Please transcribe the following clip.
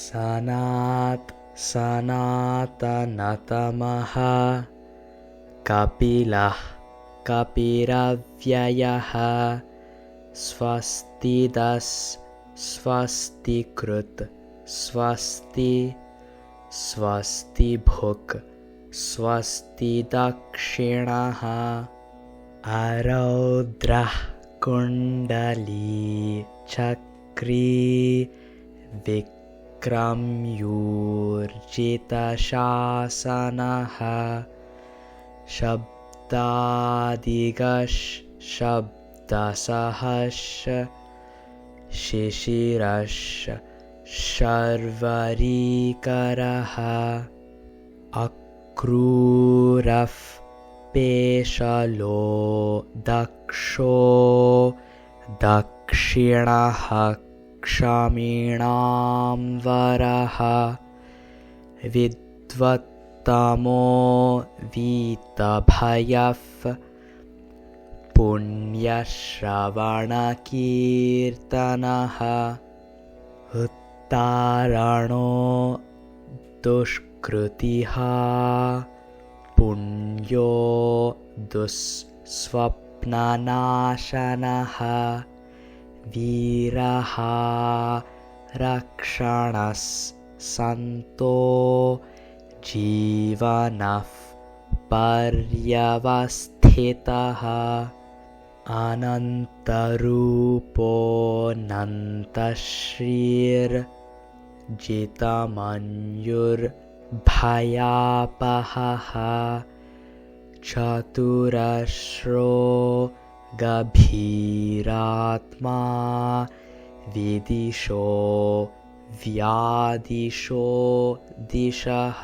सनातनतमः कपिलः कपिरव्ययः स्वस्तिकृत् स्वस्ति स्वस्तिभुक् स्वस्तिदक्षिणः अरौद्रः कुण्डली चक्री विक्रम्यूर्जितशासनः शब्दादिगः शब्दसहः शिशिरः शर्वरीकरः अक्रूरः पेशलो दक्षो दक्षिणः क्षमिणाम्बरः विद्वत्तमो वीतभयः पुण्यश्रवणकीर्तनः उत्तारणो दुष्कृतिः पुण्यो दुःस्वप्ननाशनः वीरः रक्षणस्सन्तो जीवनः पर्यवस्थितः अनन्तरूपोऽनन्तश्रीर्जितमन्युर्भयापहः चतुरश्रो गभीरात्मा विदिशो व्यादिशो दिशः